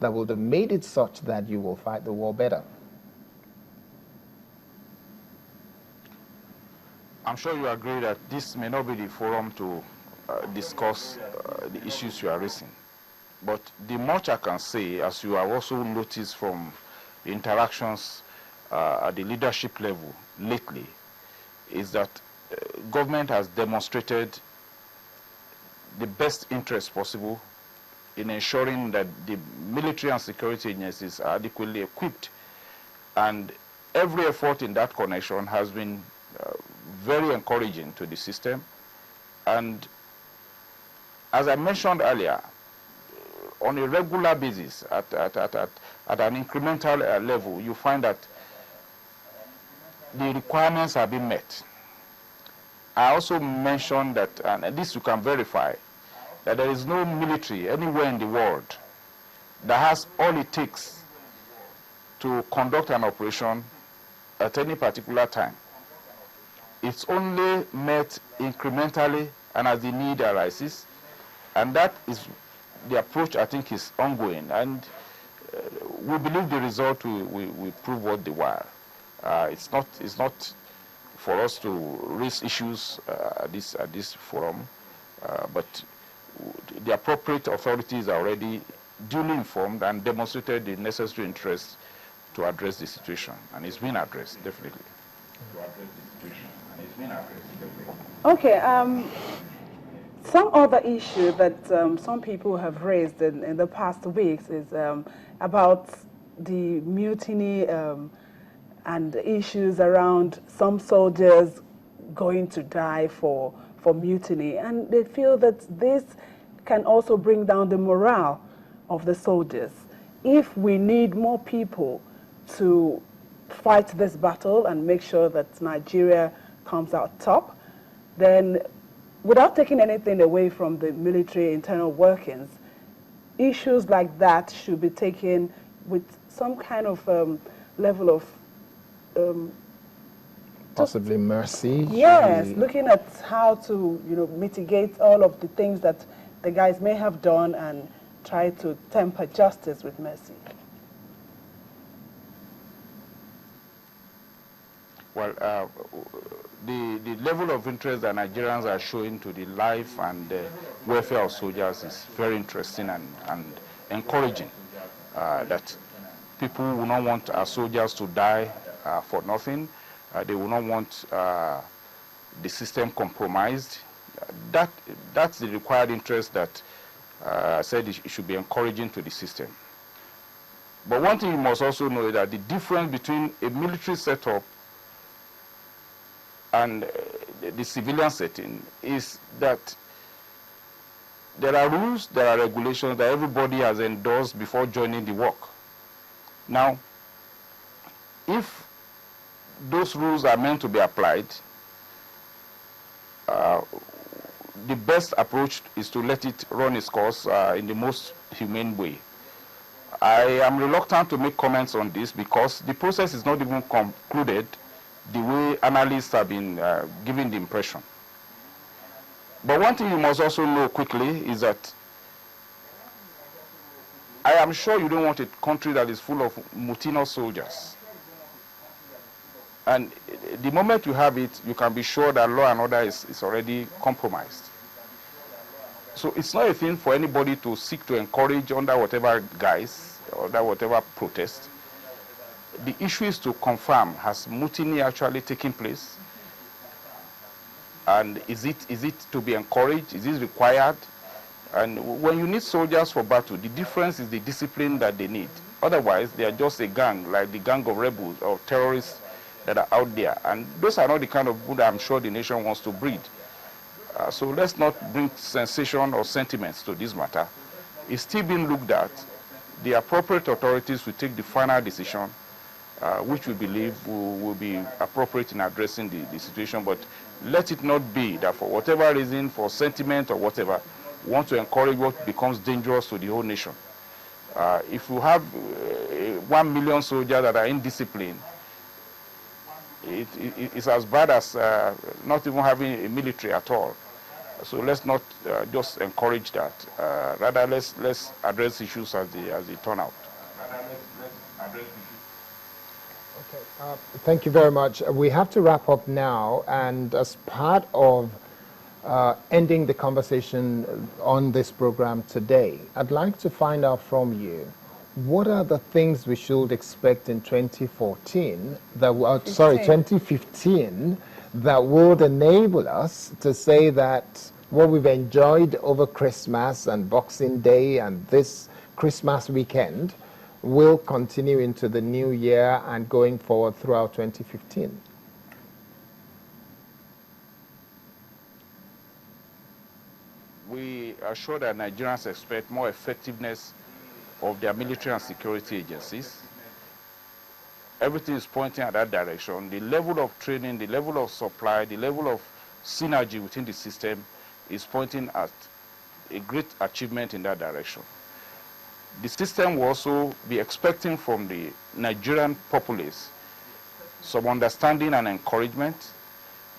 that would have made it such that you will fight the war better? I'm sure you agree that this may not be the forum to discuss the issues you are raising. But the much I can say, as you have also noticed from the interactions at the leadership level lately, is that government has demonstrated the best interest possible in ensuring that the military and security agencies are adequately equipped. And every effort in that connection has been very encouraging to the system. And as I mentioned earlier, on a regular basis, at an incremental level, you find that the requirements have been met. I also mentioned that, and this you can verify, that there is no military anywhere in the world that has all it takes to conduct an operation at any particular time. It's only met incrementally and as the need arises, and that is the approach I think is ongoing, and we believe the result will prove what they were. It's not for us to raise issues at this forum, but the appropriate authorities are already duly informed and demonstrated the necessary interest to address the situation, and it's been addressed, definitely. Okay. Some other issue that some people have raised in the past weeks is about the mutiny and issues around some soldiers going to die for mutiny. And they feel that this can also bring down the morale of the soldiers. If we need more people to fight this battle and make sure that Nigeria comes out top, then without taking anything away from the military internal workings, issues like that should be taken with some kind of level of possibly mercy. Yes, looking at how to mitigate all of the things that the guys may have done and try to temper justice with mercy. Well, the level of interest that Nigerians are showing to the life and welfare of soldiers is very interesting and encouraging. That people will not want our soldiers to die for nothing. They will not want the system compromised. That's the required interest that I said it should be encouraging to the system. But one thing you must also know is that the difference between a military setup and the civilian setting is that there are rules, there are regulations that everybody has endorsed before joining the work. Now, if those rules are meant to be applied, the best approach is to let it run its course in the most humane way. I am reluctant to make comments on this because the process is not even concluded the way analysts have been giving the impression. But one thing you must also know quickly is that I am sure you don't want a country that is full of mutinous soldiers. And the moment you have it, you can be sure that law and order is already compromised. So it's not a thing for anybody to seek to encourage under whatever guise, under whatever protest. The issue is to confirm, has mutiny actually taken place? And is it to be encouraged? Is it required? And when you need soldiers for battle, the difference is the discipline that they need. Otherwise, they are just a gang, like the gang of rebels or terrorists that are out there. And those are not the kind of people that I'm sure the nation wants to breed. So let's not bring sensation or sentiments to this matter. It's still being looked at. The appropriate authorities will take the final decision, which we believe will be appropriate in addressing the situation. But let it not be that for whatever reason, for sentiment or whatever, we want to encourage what becomes dangerous to the whole nation. If you have 1 million soldiers that are indisciplined, it's as bad as not even having a military at all. So let's not just encourage that. Rather, let's address issues as they turn out. Okay. Thank you very much. We have to wrap up now, and as part of ending the conversation on this program today, I'd like to find out from you, what are the things we should expect in 2014 that 2015 that would enable us to say that what we've enjoyed over Christmas and Boxing Day and this Christmas weekend will continue into the new year and going forward throughout 2015? We are sure that Nigerians expect more effectiveness of their military and security agencies. Everything is pointing at that direction. The level of training, the level of supply, the level of synergy within the system is pointing at a great achievement in that direction. The system will also be expecting from the Nigerian populace some understanding and encouragement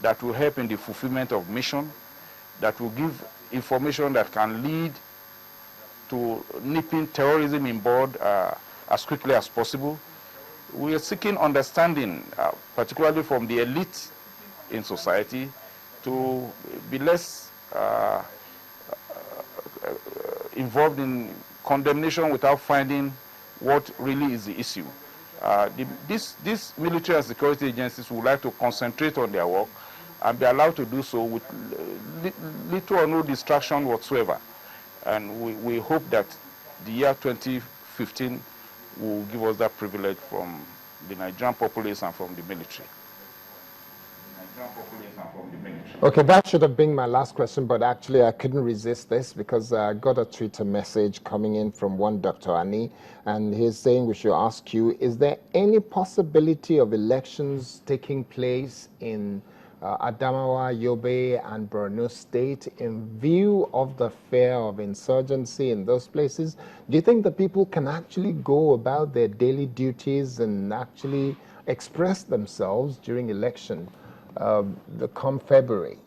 that will help in the fulfillment of mission, that will give information that can lead to nipping terrorism in bud as quickly as possible. We are seeking understanding, particularly from the elite in society, to be less involved in condemnation without finding what really is the issue. These military and security agencies would like to concentrate on their work and be allowed to do so with little or no distraction whatsoever. And we hope that the year 2015 will give us that privilege from the Nigerian populace and from the military. Okay, that should have been my last question, but actually I couldn't resist this because I got a Twitter message coming in from one Dr. Ani, and he's saying we should ask you, is there any possibility of elections taking place in Adamawa, Yobe, and Borno State in view of the fear of insurgency in those places? Do you think the people can actually go about their daily duties and actually express themselves during election? Come February.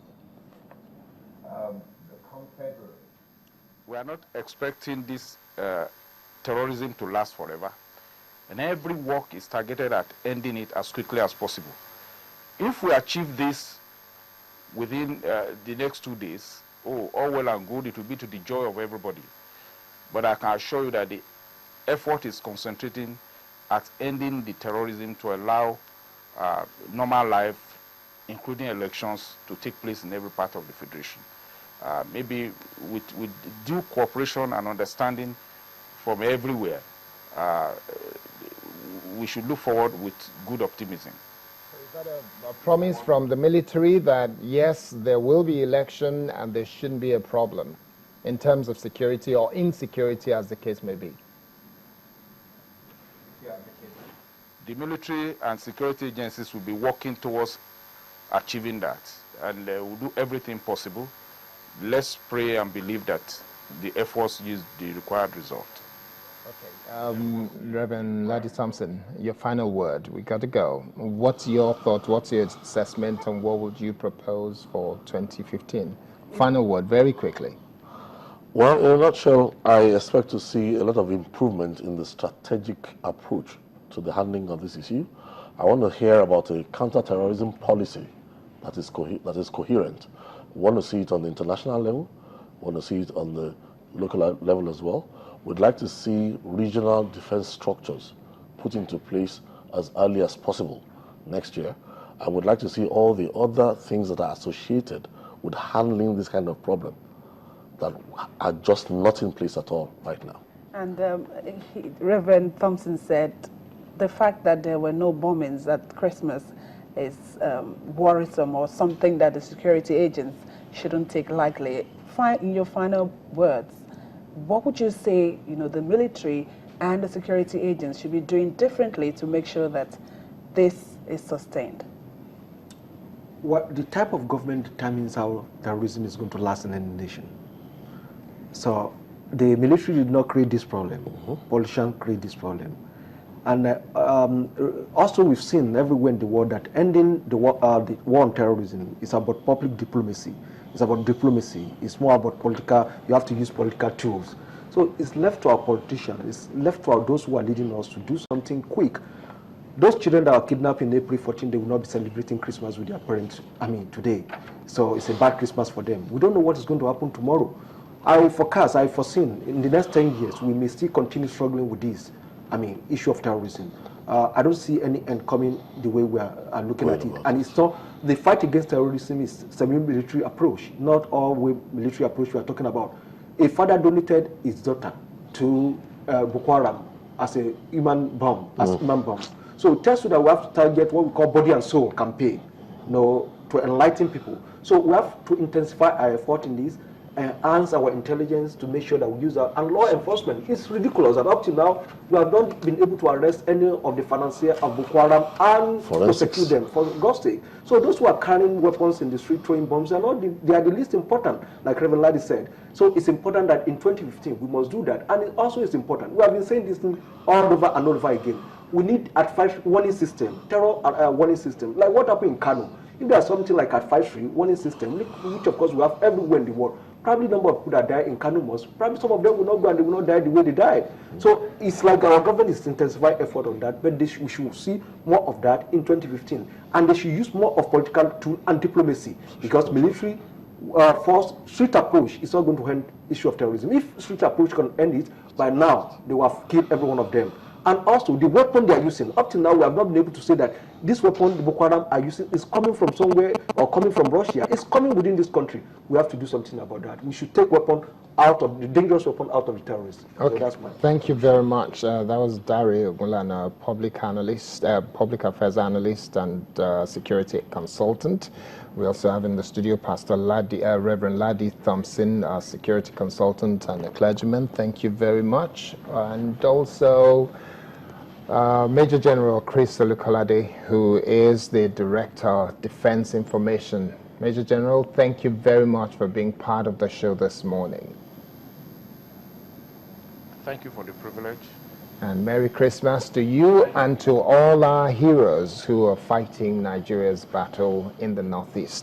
We are not expecting this terrorism to last forever, and every work is targeted at ending it as quickly as possible. If we achieve this within the next 2 days, all well and good, it will be to the joy of everybody. But I can assure you that the effort is concentrating at ending the terrorism to allow normal life, including elections, to take place in every part of the Federation. Maybe with due cooperation and understanding from everywhere, we should look forward with good optimism. So is that a promise from the military that, yes, there will be election and there shouldn't be a problem in terms of security or insecurity, as the case may be? The military and security agencies will be working towards achieving that, and we'll do everything possible. Let's pray and believe that the efforts yield the required result. Okay. Reverend Ladi Thompson, your final word. We got to go. What's your thought? What's your assessment, and what would you propose for 2015? Final word, very quickly. Well, in a nutshell, I expect to see a lot of improvement in the strategic approach to the handling of this issue. I want to hear about a counterterrorism policy that is coherent. We want to see it on the international level. We want to see it on the local level as well. We'd like to see regional defense structures put into place as early as possible next year. I would like to see all the other things that are associated with handling this kind of problem that are just not in place at all right now. And Reverend Thompson said the fact that there were no bombings at Christmas is worrisome, or something that the security agents shouldn't take lightly. In your final words, what would you say, the military and the security agents should be doing differently to make sure that this is sustained? What the type of government determines how terrorism is going to last in any nation. So the military did not create this problem. Politicians create this problem. And also we've seen everywhere in the world that ending the war on terrorism is about public diplomacy. It's about diplomacy. It's more about political, you have to use political tools. So it's left to our politicians, it's left to those who are leading us to do something quick. Those children that are kidnapped in April 14, they will not be celebrating Christmas with their parents, today. So it's a bad Christmas for them. We don't know what is going to happen tomorrow. I foresee in the next 10 years, we may still continue struggling with this, issue of terrorism. I don't see any end coming the way we are looking at it. And it's not, the fight against terrorism is semi-military approach, not all way military approach we are talking about. A father donated his daughter to Boko Haram as a human bomb, So it tells you that we have to target what we call body and soul campaign, to enlighten people. So we have to intensify our effort in this, enhance our intelligence to make sure that we use our, and law enforcement. It's ridiculous that up to now we have not been able to arrest any of the financiers of Boko Haram and prosecute them, for God's sake. So those who are carrying weapons in the street, throwing bombs, they are the least important, like Reverend Ladi said. So it's important that in 2015 we must do that, and it also is important. We have been saying this thing all over and over again. We need at-5 warning system, terror warning system, like what happened in Kano. If there's something like at-5 warning system, which of course we have everywhere in the world, probably number of people that die in Kano mosque, probably some of them will not go and they will not die the way they died. So it's like our government is intensifying effort on that, but we should see more of that in 2015. And they should use more of political tool and diplomacy, because military force, street approach is not going to end the issue of terrorism. If street approach can end it, by now they will have killed every one of them. And also, the weapon they are using, up till now, we have not been able to say that this weapon the Boko Haram are using is coming from somewhere or coming from Russia. It's coming within this country. We have to do something about that. We should take the dangerous weapon out of the terrorists. Okay. So that's my Thank you very much. That was Dari Ogulana, public analyst, public affairs analyst and security consultant. We also have in the studio Pastor Reverend Ladi Thompson, a security consultant and a clergyman. Thank you very much. And also Major General Chris Olukolade, who is the Director of Defense Information. Major General, thank you very much for being part of the show this morning. Thank you for the privilege. And Merry Christmas to you and to all our heroes who are fighting Nigeria's battle in the Northeast.